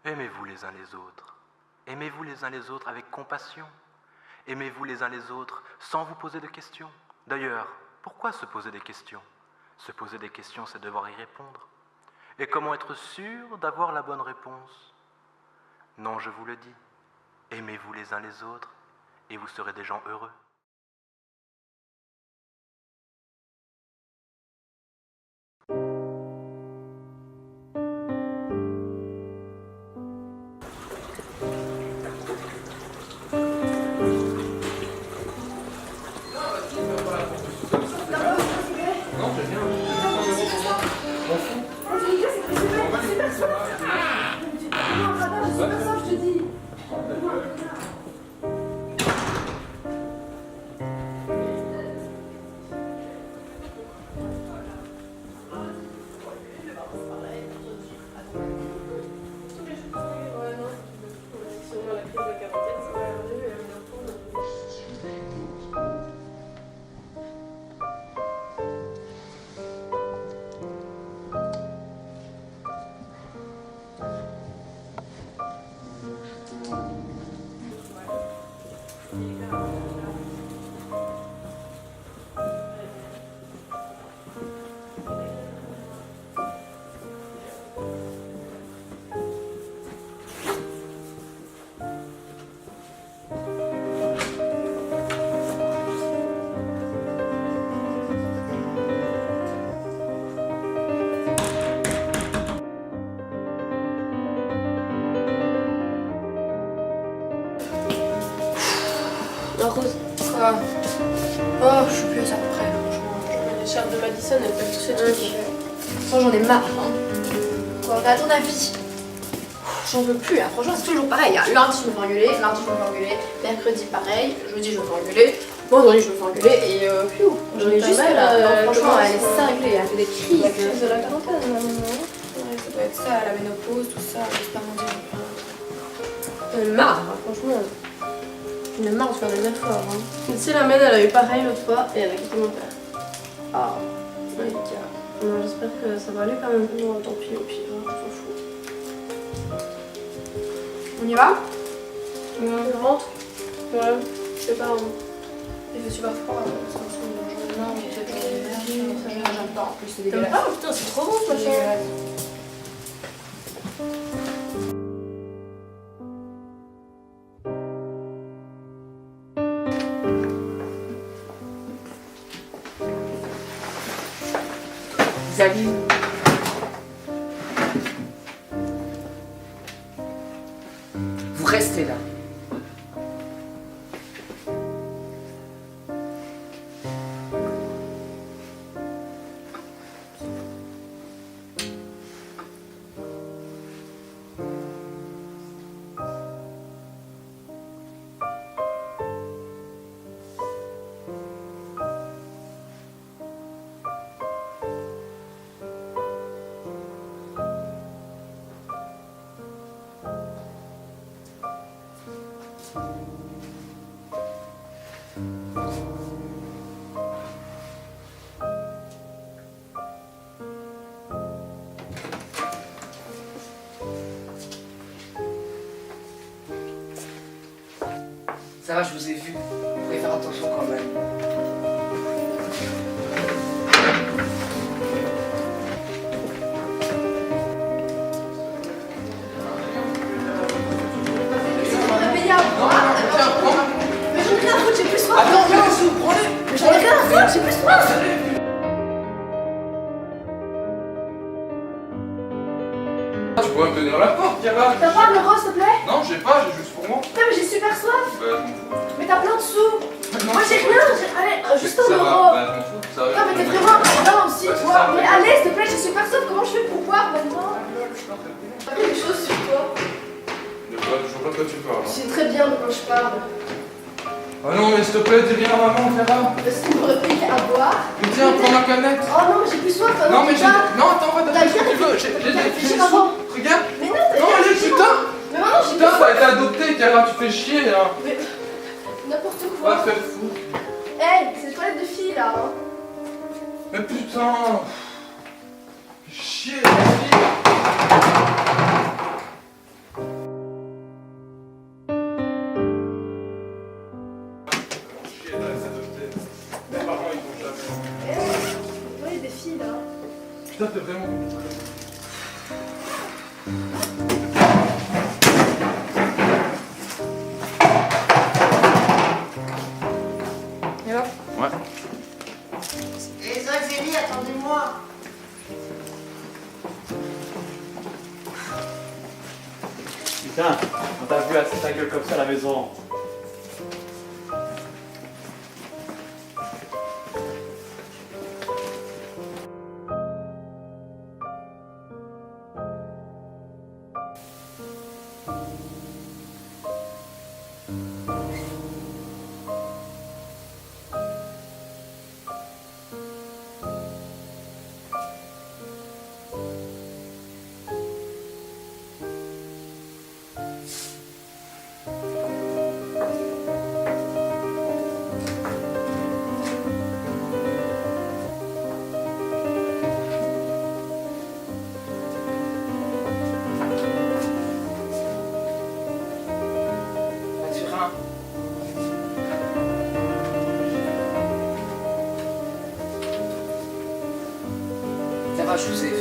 Aimez-vous les uns les autres. Aimez-vous les uns les autres avec compassion. Aimez-vous les uns les autres sans vous poser de questions. D'ailleurs, pourquoi se poser des questions? Se poser des questions, c'est devoir y répondre. Et comment être sûr d'avoir la bonne réponse? Non, je vous le dis, aimez-vous les uns les autres et vous serez des gens heureux. Rose. Quoi? Oh, je suis plus à ça après, franchement. L'écharpe de Madison, elle fait tous ces trucs. Franchement, j'en ai marre. Hein. Quoi, à ton avis? J'en veux plus, hein. Franchement, c'est toujours pareil. Hein. Lundi, je me fais engueuler. Mardi, je me fais engueuler. Mercredi, pareil. Jeudi, je me fais engueuler. Vendredi, je me fais engueuler. Et j'en ai juste là. Franchement, elle est cinglée. Elle fait des crises. La crise de la quarantaine, Ouais, ça doit être ça, la ménopause, tout ça. J'espère mon Dieu. J'en ai marre, franchement. J'en ai marre de faire des efforts. Hein. Tu sais, la mienne, elle a eu pareil l'autre fois et elle a quitté mon père. Ah, c'est délicat. Non, j'espère que ça va aller quand même. Non, tant pis, au pire, hein, on s'en fout. on y va? On rentre? Ouais, je sais pas. Hein. Il fait super froid. Non, mais j'aime pas. En plus, c'est dégueulasse. T'aimes pas? Putain, c'est trop bon ce machin. Salut. Vous restez là. Ça va, je vous ai vu. Vous pouvez faire attention quand même. Mais j'en ai rien à foutre, j'ai plus soif. Attends, viens en dessous, prends-les. Mais j'en ai rien à foutre, j'ai plus soif. Tu pourrais me tenir la porte, Chiara. T'as pas de rose, s'il te plaît? Non, j'ai pas, j'ai juste pour moi. Putain, mais j'ai super soif. Bah, je m'en fous. Mais t'as plein de sous. Moi, j'ai rien. Allez, juste un Ça va, euro. bah, je m'en fous, ça va. Non, mais t'es vraiment non aussi, Ouais, tu c'est vois. ça, Mais ouais. allez, s'il te plaît, j'ai super soif. Comment je fais pour boire maintenant? T'as quelque chose sur toi? De quoi? Je vois pas de quoi tu parles. Je sais très bien de quoi je parle. Ah non, mais s'il te plaît, dis rien à maman, Chiara. Est-ce qu'on pourrait payer à boire? Mais tiens, prends ma canette. Oh non, mais j'ai plus soif. Non, mais j'ai. pas. Non, attends, va T'as t'acheter bien ce que tu veux. réfléchi J'ai des avant. sous. Regarde. Mais non, t'as Non, bien allez, réfléchi putain. avant. Mais maintenant, j'ai plus Putain, soif. t'as été adopté, Chiara, tu fais chier, là. Mais n'importe Va quoi. te faire fou. Hey, c'est une toilette de fille là. Hein. Mais putain. Fais chier, la fille. ici, là. Putain, t'es vraiment... Et là? Ouais. Les Zélie, attendez-moi. Putain, on t'a vu assis ta gueule comme ça à la maison. Mathurin. Ça va, je vous ai vu.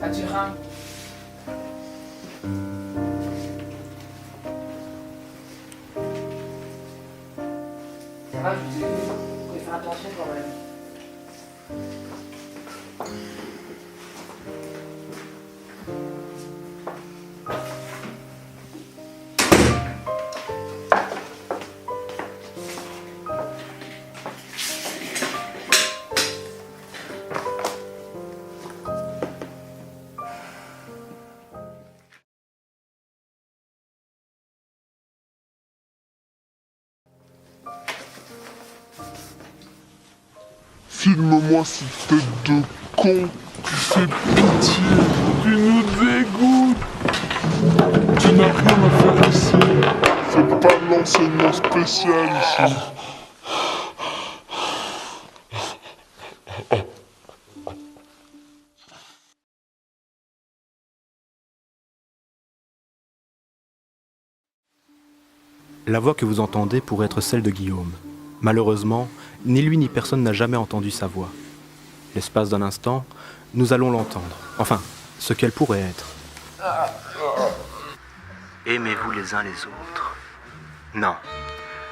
Mathurin. Ça va, je vous ai vu. Vous pouvez faire attention quand même. Filme-moi cette tête de con, tu fais pitié, tu nous dégoûtes. Tu n'as rien à faire ici, c'est pas l'enseignement spécial ici. La voix que vous entendez pourrait être celle de Guillaume. Malheureusement, ni lui ni personne n'a jamais entendu sa voix. L'espace d'un instant, nous allons l'entendre. Enfin, ce qu'elle pourrait être. Aimez-vous les uns les autres? Non.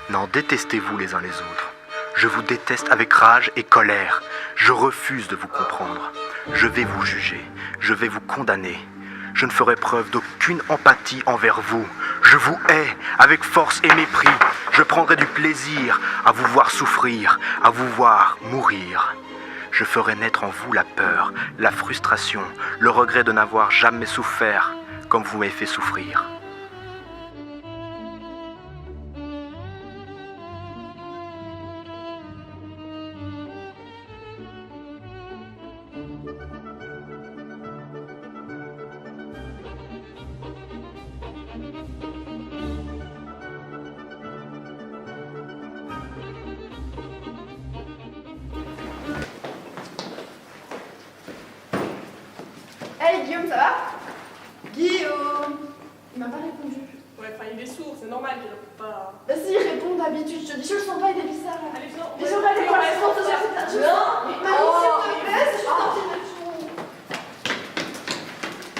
Non, détestez-vous les uns les autres. Je vous déteste avec rage et colère. Je refuse de vous comprendre. Je vais vous juger. Je vais vous condamner. Je ne ferai preuve d'aucune empathie envers vous. Je vous hais avec force et mépris. Je prendrai du plaisir à vous voir souffrir, à vous voir mourir. Je ferai naître en vous la peur, la frustration, le regret de n'avoir jamais souffert comme vous m'avez fait souffrir. Hey Guillaume, ça va? Guillaume! Il m'a pas répondu. Ouais, enfin, il est sourd, c'est normal qu'il répond pas. Bah si, il répond d'habitude, je te dis, je le sens pas, il est bizarre. Allez, viens, Mais j'aurais allé voir les autres, je... Non! Mais Marie, s'il te plaît, c'est juste un petit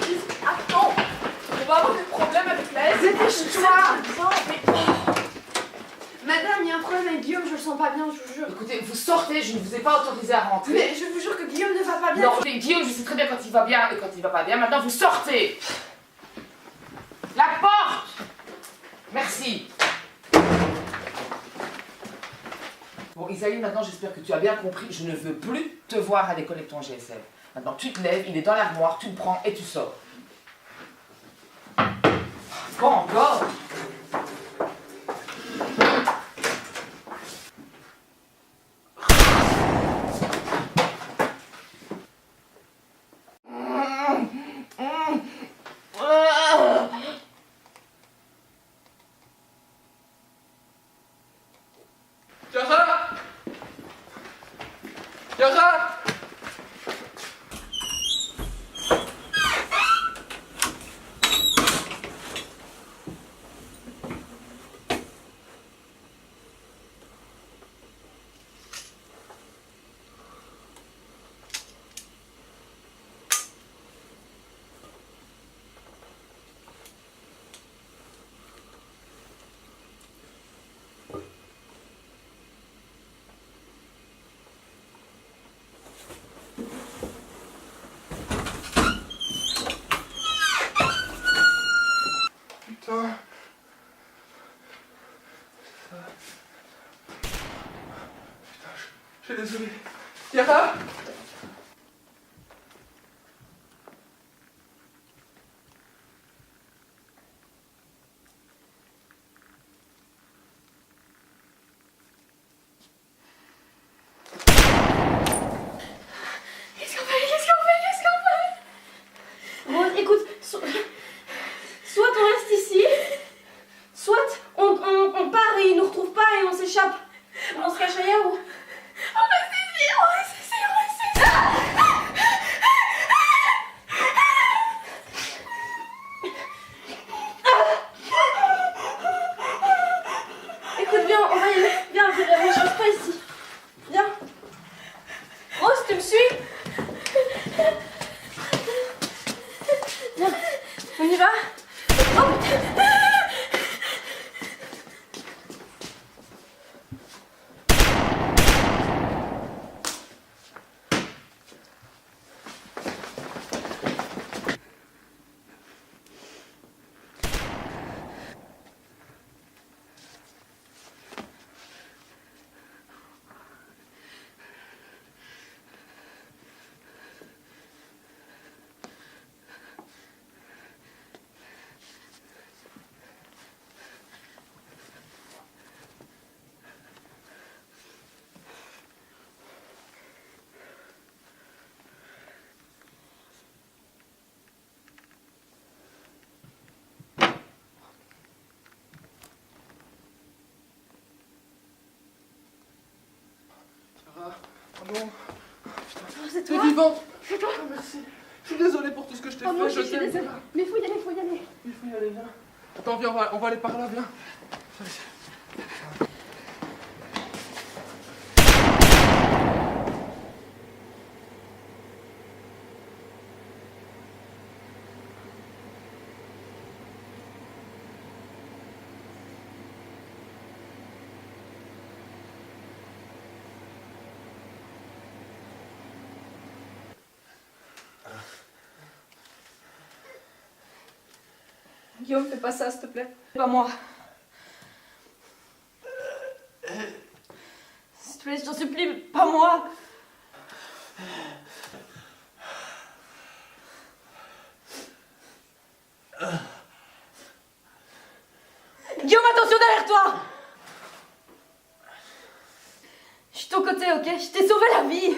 peu. Attends! On va avoir des problèmes avec la S. Dépêche-toi! Mais... Madame, il y a un problème avec Guillaume, je le sens pas bien, je vous jure. Écoutez, vous sortez, je ne vous ai pas autorisé à rentrer. Mais je vous jure pas bien. Non, mais Guillaume, je sais très bien quand il va bien et quand il va pas bien. Maintenant, vous sortez. La porte. Merci. Bon, Isaïe, maintenant, j'espère que tu as bien compris. Je ne veux plus te voir à l'école avec ton GSM. Maintenant, tu te lèves, il est dans l'armoire, tu le prends et tu sors. Pas encore. Yara! Yara! Putain. Putain, je suis désolé. Yara! Rose, écoute, soit on reste ici, soit on part et ils nous retrouvent pas et on s'échappe. On se cache ailleurs ou... On reste ici, on reste ici, on reste ici. Écoute, viens, on va y aller. Viens, je reste pas ici. Viens. Rose, tu me suis? Viens, on y va? Oh putain! Oh non. C'est T'es toi? vivante. C'est toi? Oh, merci. Je suis désolé pour tout ce que je t'ai Oh fait. non, je suis t'aime. désolée. Mais faut y aller, faut y aller. Il faut y aller, viens. Attends, viens, on va aller par là, viens. Guillaume, fais pas ça, s'il te plaît. Pas moi. S'il te plaît, je t'en supplie, pas moi. Guillaume, attention derrière toi! Je suis de ton côté, ok? Je t'ai sauvé la vie!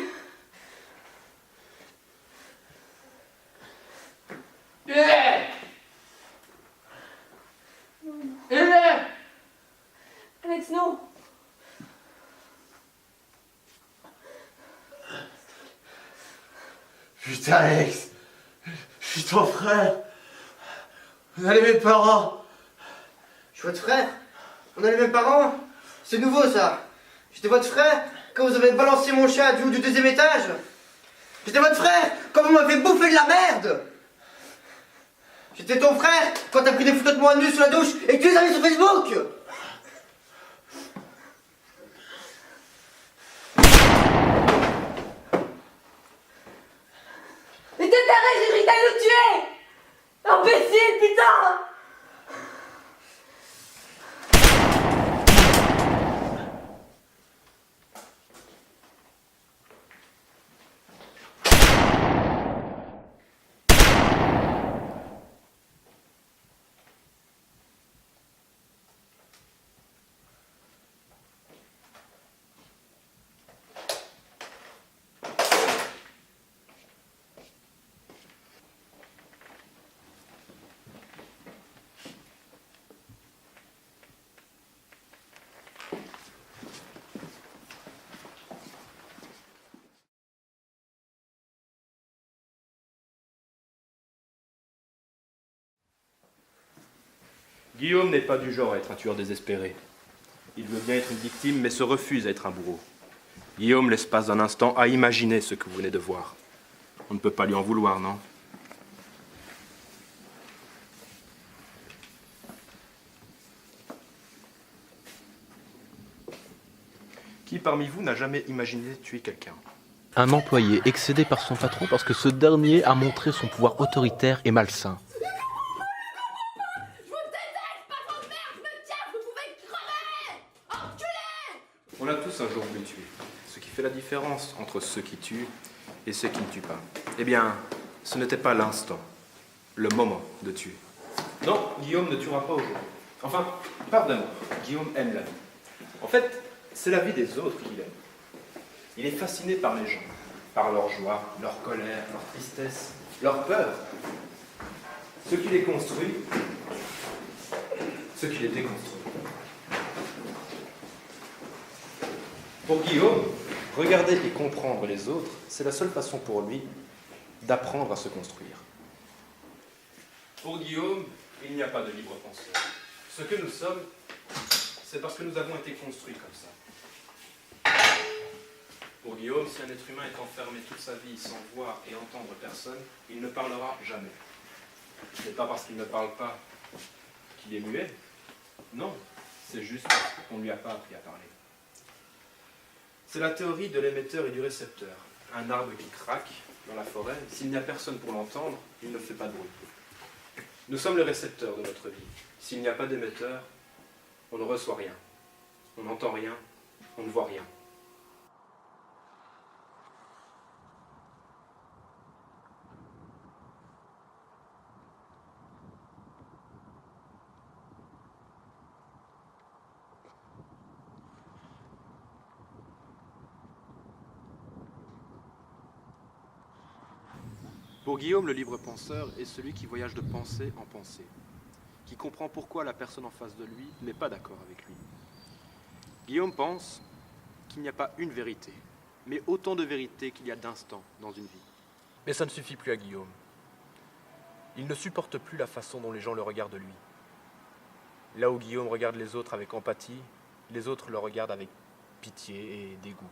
Alex, non! Putain, Alex, je suis ton frère. On a les mêmes parents. Je suis votre frère? On a les mêmes parents? C'est nouveau ça. J'étais votre frère quand vous avez balancé mon chat du haut du deuxième étage. J'étais votre frère quand vous m'avez bouffé de la merde. J'étais ton frère quand t'as pris des photos de moi nu sous la douche et que tu les as mis sur Facebook. dit d'aller nous tuer! Imbécile, putain! Guillaume n'est pas du genre à être un tueur désespéré. Il veut bien être une victime, mais se refuse à être un bourreau. Guillaume, l'espace d'un instant, a imaginé ce que vous venez de voir. On ne peut pas lui en vouloir, non? Qui parmi vous n'a jamais imaginé tuer quelqu'un? Un employé excédé par son patron parce que ce dernier a montré son pouvoir autoritaire et malsain. On a tous un jour voulu tuer. Ce qui fait la différence entre ceux qui tuent et ceux qui ne tuent pas. Eh bien, ce n'était pas l'instant, le moment de tuer. Non, Guillaume ne tuera pas aujourd'hui. Enfin, pardon, Guillaume aime la vie. En fait, c'est la vie des autres qu'il aime. Il est fasciné par les gens, par leur joie, leur colère, leur tristesse, leur peur. Ce qui les construit, ce qui les déconstruit. Pour Guillaume, regarder et comprendre les autres, c'est la seule façon pour lui d'apprendre à se construire. Pour Guillaume, il n'y a pas de libre penseur. Ce que nous sommes, c'est parce que nous avons été construits comme ça. Pour Guillaume, si un être humain est enfermé toute sa vie sans voir et entendre personne, il ne parlera jamais. Ce n'est pas parce qu'il ne parle pas qu'il est muet. Non, c'est juste parce qu'on ne lui a pas appris à parler. C'est la théorie de l'émetteur et du récepteur. Un arbre qui craque dans la forêt, s'il n'y a personne pour l'entendre, il ne fait pas de bruit. Nous sommes les récepteurs de notre vie. S'il n'y a pas d'émetteur, on ne reçoit rien. On n'entend rien, on ne voit rien. Pour Guillaume, le libre penseur est celui qui voyage de pensée en pensée, qui comprend pourquoi la personne en face de lui n'est pas d'accord avec lui. Guillaume pense qu'il n'y a pas une vérité, mais autant de vérités qu'il y a d'instants dans une vie. Mais ça ne suffit plus à Guillaume. Il ne supporte plus la façon dont les gens le regardent lui. Là où Guillaume regarde les autres avec empathie, les autres le regardent avec pitié et dégoût.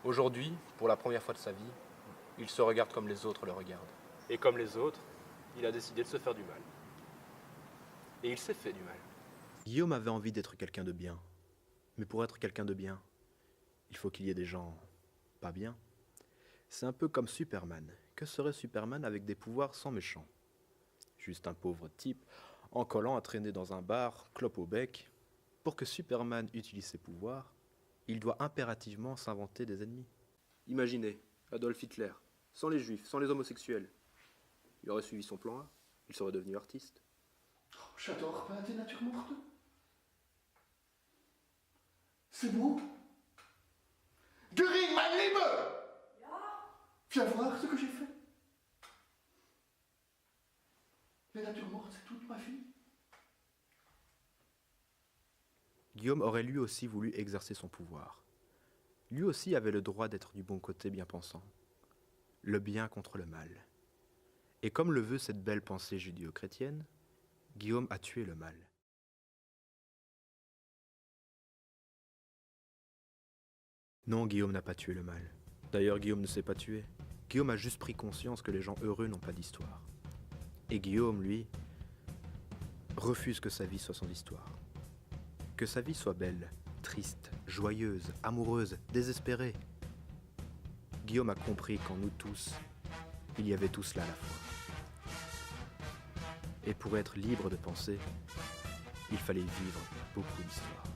Aujourd'hui, pour la première fois de sa vie, il se regarde comme les autres le regardent. Et comme les autres, il a décidé de se faire du mal. Et il s'est fait du mal. Guillaume avait envie d'être quelqu'un de bien. Mais pour être quelqu'un de bien, il faut qu'il y ait des gens pas bien. C'est un peu comme Superman. Que serait Superman avec des pouvoirs sans méchant? Juste un pauvre type, en collant à traîner dans un bar, clope au bec. Pour que Superman utilise ses pouvoirs, il doit impérativement s'inventer des ennemis. Imaginez Adolf Hitler, sans les juifs, sans les homosexuels. Il aurait suivi son plan A, il serait devenu artiste. Oh, j'adore pas des natures mortes. C'est beau. Göring, mein Liebe! Viens voir ce que j'ai fait. Les natures mortes, c'est toute ma vie. Guillaume aurait lui aussi voulu exercer son pouvoir. Lui aussi avait le droit d'être du bon côté bien pensant. Le bien contre le mal. Et comme le veut cette belle pensée judéo-chrétienne, Guillaume a tué le mal. Non, Guillaume n'a pas tué le mal. D'ailleurs, Guillaume ne s'est pas tué. Guillaume a juste pris conscience que les gens heureux n'ont pas d'histoire. Et Guillaume, lui, refuse que sa vie soit son histoire. Que sa vie soit belle, triste, joyeuse, amoureuse, désespérée. Guillaume a compris qu'en nous tous, Il y avait tout cela à la fois. Et pour être libre de penser, il fallait vivre beaucoup d'histoires.